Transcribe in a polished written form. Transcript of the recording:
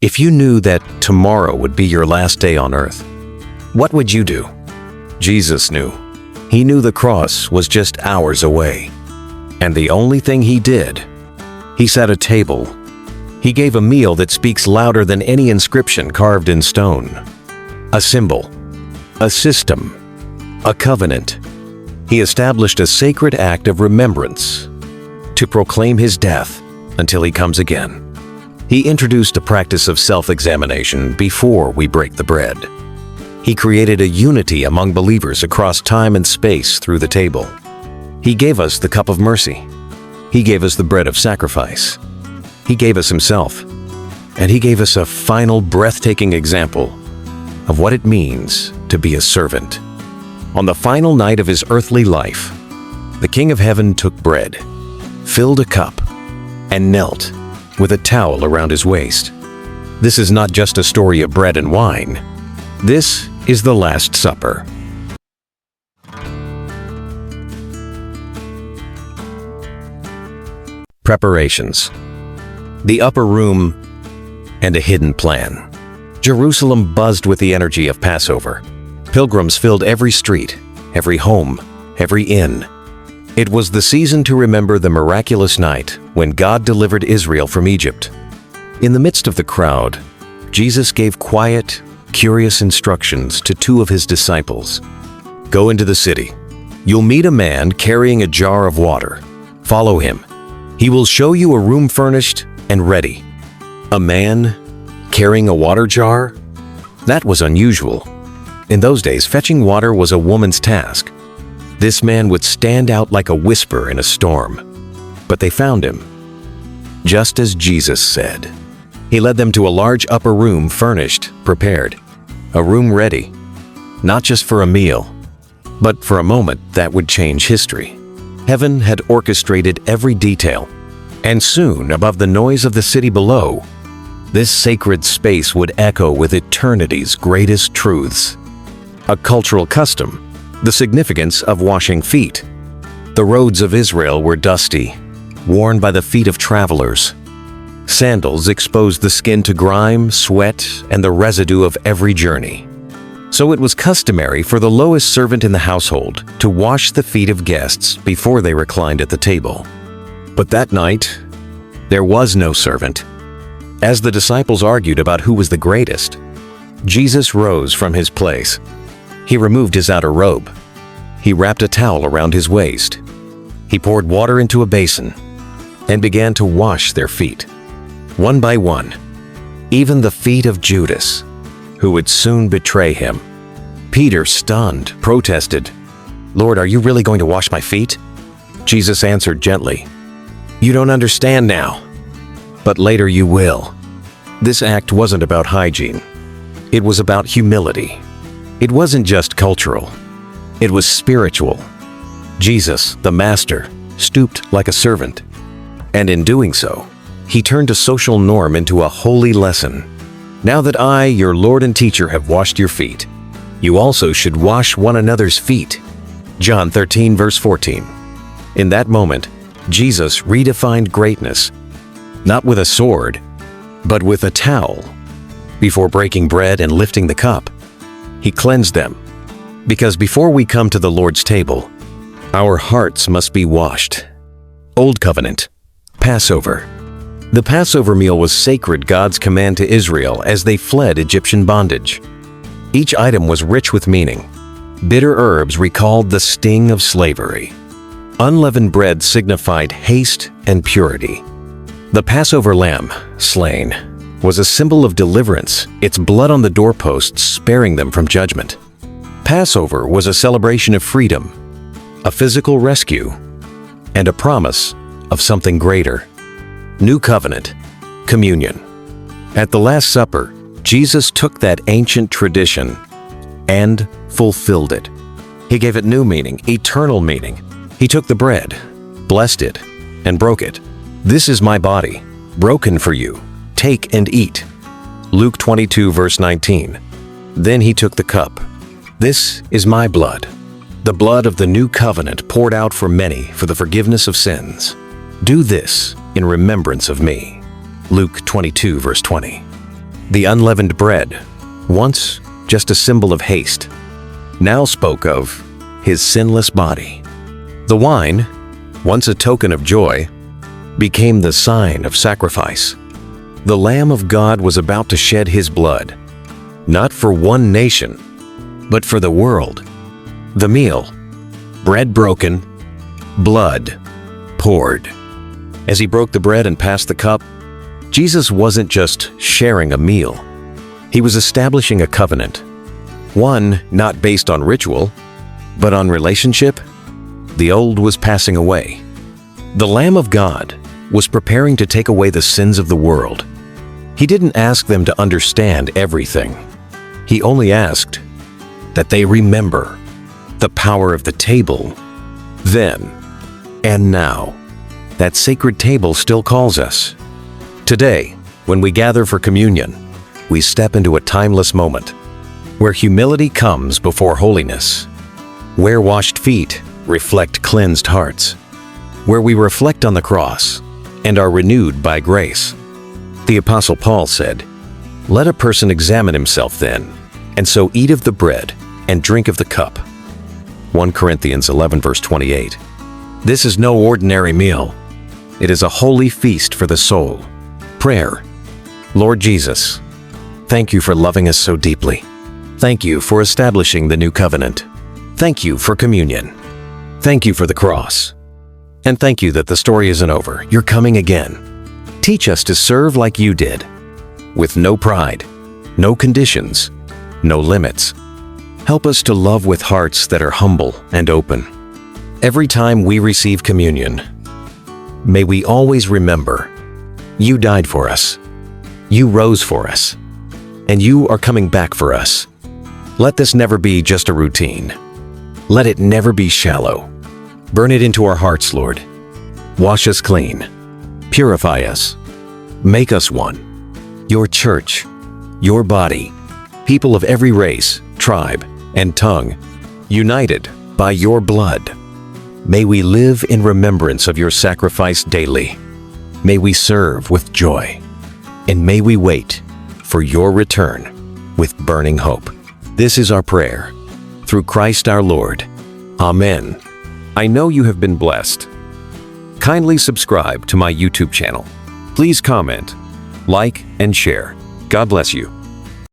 If you knew that tomorrow would be your last day on earth, what would you do? Jesus knew. He knew the cross was just hours away. And the only thing he did, he set a table. He gave a meal that speaks louder than any inscription carved in stone. A symbol, a system, a covenant. He established a sacred act of remembrance to proclaim his death until he comes again. He introduced a practice of self-examination before we break the bread. He created a unity among believers across time and space through the table. He gave us the cup of mercy. He gave us the bread of sacrifice. He gave us himself. And he gave us a final breathtaking example of what it means to be a servant. On the final night of his earthly life, the King of Heaven took bread, filled a cup, and knelt with a towel around his waist. This is not just a story of bread and wine. This is the Last Supper. Preparations. The upper room and a hidden plan. Jerusalem buzzed with the energy of Passover. Pilgrims filled every street, every home, every inn. It was the season to remember the miraculous night when God delivered Israel from Egypt. In the midst of the crowd, Jesus gave quiet, curious instructions to two of his disciples. Go into the city. You'll meet a man carrying a jar of water. Follow him. He will show you a room furnished and ready. A man carrying a water jar? That was unusual. In those days, fetching water was a woman's task. This man would stand out like a whisper in a storm. But they found him, just as Jesus said. He led them to a large upper room furnished, prepared. A room ready, not just for a meal, but for a moment that would change history. Heaven had orchestrated every detail, and soon, above the noise of the city below, this sacred space would echo with eternity's greatest truths. A cultural custom, the significance of washing feet. The roads of Israel were dusty, worn by the feet of travelers. Sandals exposed the skin to grime, sweat, and the residue of every journey. So it was customary for the lowest servant in the household to wash the feet of guests before they reclined at the table. But that night, there was no servant. As the disciples argued about who was the greatest, Jesus rose from his place. He removed his outer robe. He wrapped a towel around his waist. He poured water into a basin and began to wash their feet, one by one, even the feet of Judas, who would soon betray him. Peter, stunned, protested, "Lord, are you really going to wash my feet?" Jesus answered gently, "You don't understand now, but later you will." This act wasn't about hygiene. It was about humility. It wasn't just cultural. It was spiritual. Jesus, the Master, stooped like a servant. And in doing so, he turned a social norm into a holy lesson. Now that I, your Lord and teacher, have washed your feet, you also should wash one another's feet. John 13, verse 14. In that moment, Jesus redefined greatness, not with a sword, but with a towel. Before breaking bread and lifting the cup, he cleansed them. Because before we come to the Lord's table, our hearts must be washed. Old Covenant, Passover. The Passover meal was sacred, God's command to Israel as they fled Egyptian bondage. Each item was rich with meaning. Bitter herbs recalled the sting of slavery. Unleavened bread signified haste and purity. The Passover lamb, slain, was a symbol of deliverance, its blood on the doorposts sparing them from judgment. Passover was a celebration of freedom, a physical rescue, and a promise of something greater. New Covenant, communion. At the Last Supper, Jesus took that ancient tradition and fulfilled it. He gave it new meaning, eternal meaning. He took the bread, blessed it, and broke it. "This is my body, broken for you. Take and eat." Luke 22, verse 19. Then he took the cup. "This is my blood, the blood of the new covenant poured out for many for the forgiveness of sins. Do this in remembrance of me." Luke 22, verse 20. The unleavened bread, once just a symbol of haste, now spoke of his sinless body. The wine, once a token of joy, became the sign of sacrifice. The Lamb of God was about to shed his blood, not for one nation, but for the world. The meal, bread broken, blood poured. As he broke the bread and passed the cup, Jesus wasn't just sharing a meal. He was establishing a covenant, one not based on ritual, but on relationship. The old was passing away. The Lamb of God was preparing to take away the sins of the world. He didn't ask them to understand everything. He only asked that they remember the power of the table then and now. That sacred table still calls us. Today, when we gather for communion, we step into a timeless moment where humility comes before holiness, where washed feet reflect cleansed hearts, where we reflect on the cross and are renewed by grace. The Apostle Paul said, "Let a person examine himself then, and so eat of the bread and drink of the cup." 1 Corinthians 11 verse 28. This is no ordinary meal. It is a holy feast for the soul. Prayer. Lord Jesus, thank you for loving us so deeply. Thank you for establishing the new covenant. Thank you for communion. Thank you for the cross. And thank you that the story isn't over. You're coming again. Teach us to serve like you did, with no pride, no conditions, no limits. Help us to love with hearts that are humble and open. Every time we receive communion, may we always remember, you died for us, you rose for us, and you are coming back for us. Let this never be just a routine. Let it never be shallow. Burn it into our hearts, Lord. Wash us clean. Purify us. Make us one. Your church, your body, people of every race, tribe, and tongue, united by your blood. May we live in remembrance of your sacrifice daily. May we serve with joy. And may we wait for your return with burning hope. This is our prayer. Through Christ our Lord. Amen. I know you have been blessed. Kindly subscribe to my YouTube channel. Please comment, like, and share. God bless you.